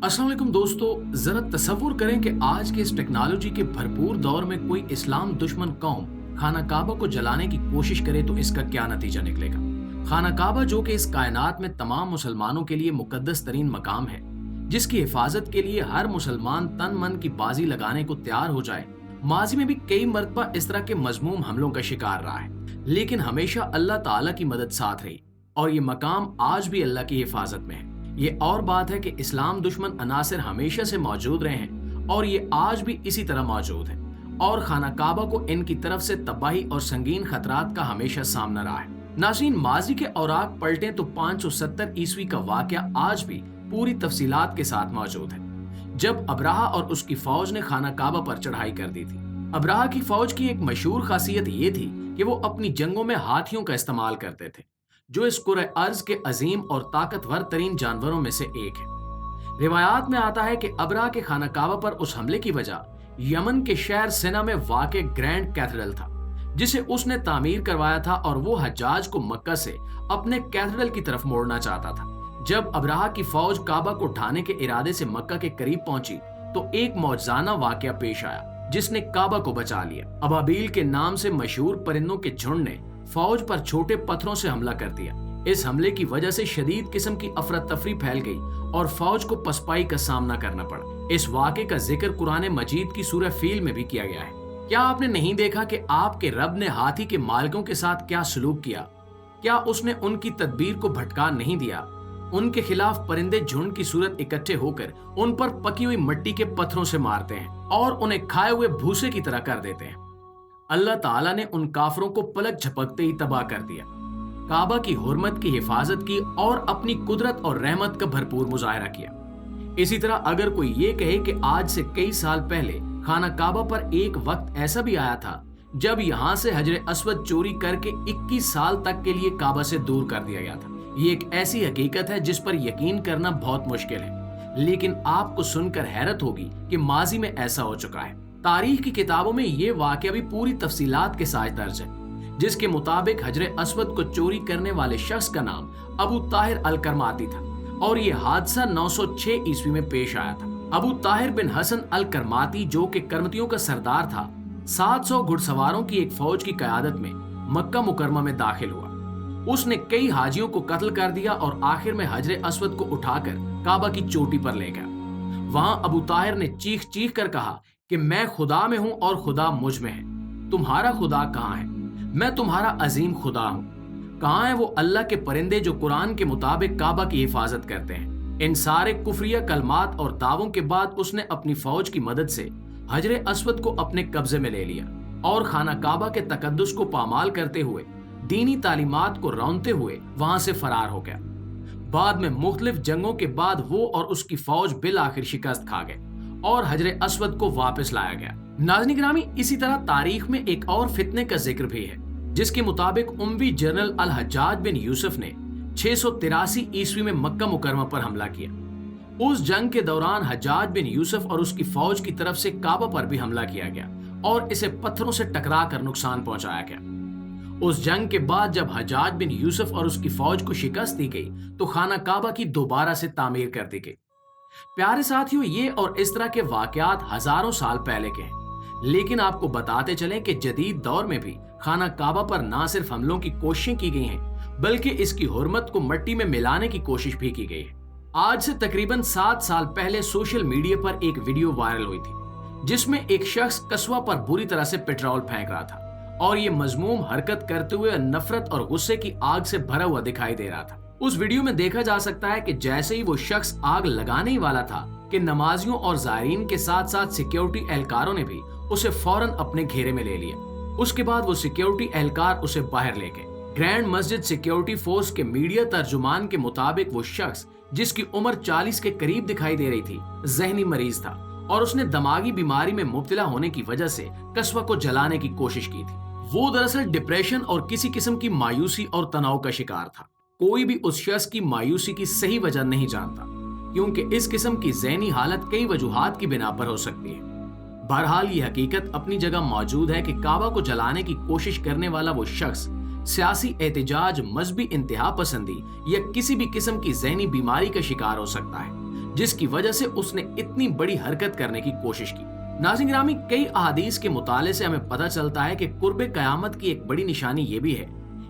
अस्सलाम वालेकुम दोस्तों, जरा तसव्वुर करें कि आज के इस टेक्नोलॉजी के भरपूर दौर में कोई इस्लाम दुश्मन कौम खाना काबा को जलाने की कोशिश करे तो इसका क्या नतीजा निकलेगा। खाना काबा जो कि इस कायनात में तमाम मुसलमानों के लिए मुकद्दस तरीन मकाम है, जिसकी हिफाजत के लिए हर मुसलमान तन मन की बाजी लगाने को तैयार हो जाए, माजी में भी कई मरतबा इस तरह के मजमूम हमलों का शिकार रहा है, लेकिन हमेशा अल्लाह ताला की मदद साथ रही और ये मकाम आज भी अल्लाह की हिफाजत में है। ये और बात है कि इस्लाम दुश्मन अनासिर हमेशा से मौजूद रहे हैं और ये आज भी इसी तरह मौजूद है और खाना काबा को इनकी तरफ से तबाही और संगीन खतरात का हमेशा सामना रहा है। नाज़रीन, माजी के औराक पलटें तो 570 ईस्वी का वाकया आज भी पूरी तफसीलात के साथ मौजूद है, जब अबराहा और उसकी फौज ने खाना काबा पर चढ़ाई कर दी थी। अबराहा की फौज की एक मशहूर खासियत ये थी कि वो अपनी जंगों में हाथियों का इस्तेमाल करते थे, जो इस कुरे अर्ज के अजीम और ताकतवर तरीन जानवरों में से एक है। रिवायात में आता है कि अबरा के खाना काबा पर उस हमले की वजह यमन के शहर सेना में वाक़ ग्रैंड कैथेड्रल था, जिसे उसने तामीर करवाया था और वो हज्जाज को मक्का से अपने कैथेड्रल की तरफ मोड़ना चाहता था। जब अबराहा की फौज काबा को ढाने के इरादे से मक्का के करीब पहुंची तो एक मौजज़ाना वाक़या पेश आया जिसने काबा को बचा लिया। अबाबील के नाम से मशहूर परिंदों के झुंड ने फौज पर छोटे पत्थरों से हमला कर दिया। इस हमले की वजह से शदीद किस्म की अफरा तफरी फैल गई और फौज को पसपाई का सामना करना पड़ा। इस वाक़े का जिक्र कुरान मजीद की सूरह फील में भी किया गया है। क्या आपने नहीं देखा कि आपके रब ने हाथी के मालिकों के साथ क्या सलूक किया? क्या उसने उनकी तदबीर को भटका नहीं दिया? उनके खिलाफ परिंदे झुंड की सूरत इकट्ठे होकर उन पर पकी हुई मिट्टी के पत्थरों से मारते हैं और उन्हें खाए हुए भूसे की तरह कर देते हैं। अल्लाह ताला ने उन काफरों को पलक झपकते ही तबाह कर दिया, काबा की हुर्मत की हिफाजत की और अपनी कुदरत और रहमत का भरपूर मुजाहरा किया। इसी तरह अगर कोई ये कहे कि आज से कई साल पहले खाना काबा पर एक वक्त ऐसा भी आया था जब यहाँ से हजरे अस्वद चोरी करके 21 साल तक के लिए काबा से दूर कर दिया गया था, ये एक ऐसी हकीकत है जिस पर यकीन करना बहुत मुश्किल है, लेकिन आपको सुनकर हैरत होगी कि माजी में ऐसा हो चुका है। तारीख की किताबों में ये वाक़या भी पूरी तफसीलात के साथ दर्ज है, जिसके मुताबिक हजरे अस्वद को चोरी करने वाले शख्स का नाम अबू ताहिर अल करमाती था और ये हादसा 906 ईस्वी में पेश आया था। अबू ताहिर बिन हसन अल करमाती, जो कि करमतियों का सरदार था, 700 घुड़सवारों की एक फौज की क़यादत में मक्का मुकरमा में दाखिल हुआ। उसने कई हाजियों को कत्ल कर दिया और आखिर में हजरे अस्वद को उठाकर काबा की चोटी पर ले गया। वहां अबू ताहिर ने चीख चीख कर कहा कि मैं खुदा में हूं और खुदा मुझ में है। तुम्हारा खुदा कहाँ है? मैं तुम्हारा अजीम खुदा हूं। कहाँ है वो अल्लाह के परिंदे जो कुरान के मुताबिक काबा की हिफाजत करते हैं? इन सारे कुफरिया कलमात और दावों के बाद उसने अपनी फौज की मदद से हजरे अस्वद को अपने कब्जे में ले लिया और खाना काबा के तकद्दुस को पामाल करते हुए दीनी तालीमात को रौंदते हुए वहां से फरार हो गया। बाद में मुख्तलिफ जंगों के बाद वो और उसकी फौज बिल आखिर शिकस्त खा गए और हजरे अस्वद को वापस लाया गया। नाज़रीन गिरामी, इसी तरह तारीख में एक और फितने का जिक्र भी है, जिसके मुताबिक उमवी जनरल अल हज्जाज बिन यूसुफ ने 683 ईस्वी में मक्का मुकरमा पर हमला किया। उस जंग के दौरान हज्जाज बिन यूसुफ और उसकी फौज की तरफ से काबा पर भी हमला किया गया और इसे पत्थरों से टकरा कर नुकसान पहुंचाया गया। उस जंग के बाद जब हज्जाज बिन यूसुफ और उसकी फौज को शिकस्त दी गई तो खाना काबा की दोबारा से तामीर कर दी गई। प्यारे साथियों, ये और इस तरह के वाकयात हजारों साल पहले के हैं, लेकिन आपको बताते चलें कि जदीद दौर में भी खाना काबा पर ना सिर्फ हमलों की कोशिशें की गई हैं, बल्कि इसकी हुर्मत को मिट्टी में मिलाने की कोशिश भी की गई है। आज से तकरीबन 7 साल पहले सोशल मीडिया पर एक वीडियो वायरल हुई थी, जिसमें एक शख्स कस्बा पर बुरी तरह से पेट्रोल फेंक रहा था और ये मजमूम हरकत करते हुए नफरत और गुस्से की आग से भरा हुआ दिखाई दे रहा था। उस वीडियो में देखा जा सकता है कि जैसे ही वो शख्स आग लगाने ही वाला था कि नमाजियों और ज़ायरीन के साथ साथ सिक्योरिटी एहलकारों ने भी उसे फौरन अपने घेरे में ले लिया। उसके बाद वो सिक्योरिटी एहलकार उसे बाहर ले गए। ग्रैंड मस्जिद सिक्योरिटी फोर्स के मीडिया तर्जुमान के मुताबिक वो शख्स, जिसकी उम्र 40 के करीब दिखाई दे रही थी, जहनी मरीज था और उसने दिमागी बीमारी में मुब्तला होने की वजह से कस्बा को जलाने की कोशिश की थी। वो दरअसल डिप्रेशन और किसी किस्म की मायूसी और तनाव का शिकार था। कोई भी उस शख्स की मायूसी की सही वजह नहीं जानता, क्योंकि इस किस्म की ज़हनी हालत कई वजूहात की बिना पर हो सकती है। बहरहाल ये हकीकत अपनी जगह मौजूद है कि काबा को जलाने की कोशिश करने वाला वो शख्स सियासी एहतजाज, मजहबी इंतहा पसंदी या किसी भी किस्म की ज़हनी बीमारी का शिकार हो सकता है, جس کی وجہ سے اس نے اتنی بڑی حرکت کرنے کی کوشش کی۔ ناظرین گرامی، کئی احادیث کے مطالعے سے ہمیں پتہ چلتا ہے کہ قرب قیامت کی ایک بڑی نشانی یہ بھی ہے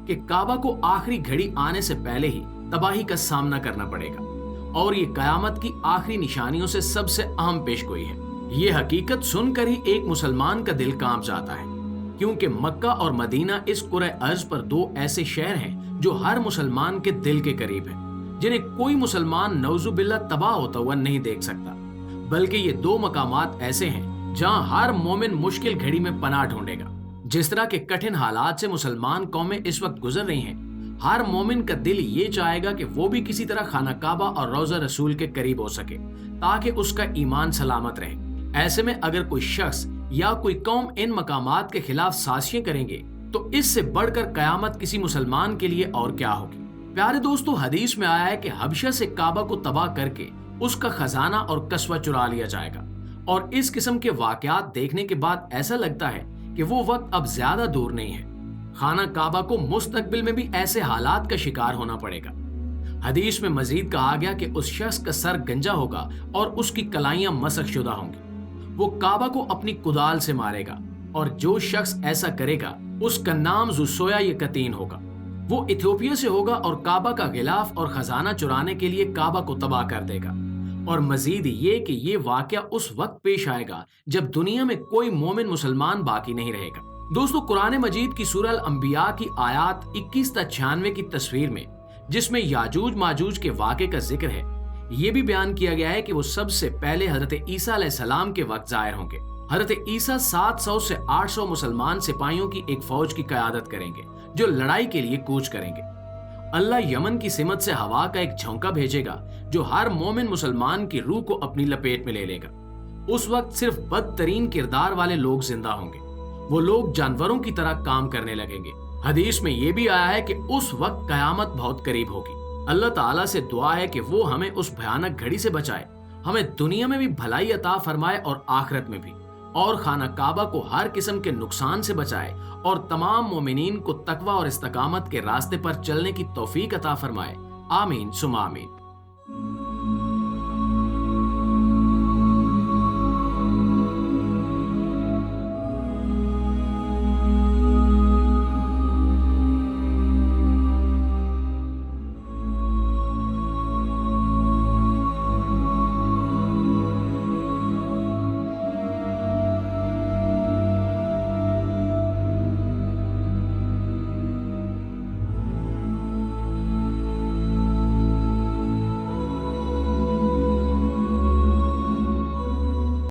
کہ کعبہ کو آخری گھڑی آنے سے پہلے ہی تباہی کا سامنا کرنا پڑے گا، اور یہ قیامت کی آخری نشانیوں سے سب سے اہم پیش گوئی ہے۔ یہ حقیقت سن کر ہی ایک مسلمان کا دل کانپ جاتا ہے، کیونکہ مکہ اور مدینہ اس کرۂ ارض پر دو ایسے شہر ہیں جو ہر مسلمان کے دل کے قریب ہیں، جنہیں کوئی مسلمان نعوذ باللہ تباہ ہوتا ہوا نہیں دیکھ سکتا، بلکہ یہ دو مقامات ایسے ہیں جہاں ہر مومن مشکل گھڑی میں پناہ ڈھونڈے گا۔ جس طرح کے کٹھن حالات سے مسلمان قومیں اس وقت گزر رہی ہیں، ہر مومن کا دل یہ چاہے گا کہ وہ بھی کسی طرح خانہ کعبہ اور روضہ رسول کے قریب ہو سکے تاکہ اس کا ایمان سلامت رہے۔ ایسے میں اگر کوئی شخص یا کوئی قوم ان مقامات کے خلاف سازشیں کریں گے تو اس سے بڑھ کر قیامت کسی مسلمان کے لیے اور کیا ہوگی۔ پیارے دوستو، حدیث میں آیا ہے کہ حبشہ سے کعبہ کو تباہ کر کے اس کا خزانہ اور قصبہ چرا لیا جائے گا، اور اس قسم کے واقعات دیکھنے کے بعد ایسا لگتا ہے کہ وہ وقت اب زیادہ دور نہیں ہے۔ خانہ کعبہ کو مستقبل میں بھی ایسے حالات کا شکار ہونا پڑے گا۔ حدیث میں مزید کہا گیا کہ اس شخص کا سر گنجا ہوگا اور اس کی کلائیاں مسخ شدہ ہوں گی۔ وہ کعبہ کو اپنی کدال سے مارے گا، اور جو شخص ایسا کرے گا اس کا نام ذوالسویا یا قطین ہوگا۔ وہ ایتھوپیا سے ہوگا اور کعبہ کا غلاف اور خزانہ چرانے کے لیے کعبہ کو تباہ کر دے گا۔ اور مزید یہ کہ یہ واقعہ اس وقت پیش آئے گا جب دنیا میں کوئی مومن مسلمان باقی نہیں رہے گا۔ دوستو، قرآن مجید کی سورہ الانبیاء کی آیات 21 تا 96 کی تصویر میں، جس میں یاجوج ماجوج کے واقعے کا ذکر ہے، یہ بھی بیان کیا گیا ہے کہ وہ سب سے پہلے حضرت عیسیٰ علیہ السلام کے وقت ظاہر ہوں گے۔ حضرت عیسیٰ 700 سے 800 مسلمان سپاہیوں کی ایک فوج کی قیادت کریں گے جو لڑائی کے لیے کوچ کریں گے۔ اللہ یمن کی سمت سے ہوا کا ایک جھونکا بھیجے گا جو ہر مومن مسلمان کی روح کو اپنی لپیٹ میں لے لے گا۔ اس وقت صرف بدترین کردار والے لوگ زندہ ہوں گے، وہ لوگ جانوروں کی طرح کام کرنے لگیں گے۔ حدیث میں یہ بھی آیا ہے کہ اس وقت قیامت بہت قریب ہوگی۔ اللہ تعالیٰ سے دعا ہے کہ وہ ہمیں اس بھیانک گھڑی سے بچائے، ہمیں دنیا میں بھی بھلائی عطا فرمائے اور آخرت میں بھی، اور خانہ کعبہ کو ہر قسم کے نقصان سے بچائے، اور تمام مومنین کو تقوی اور استقامت کے راستے پر چلنے کی توفیق عطا فرمائے۔ آمین ثم آمین۔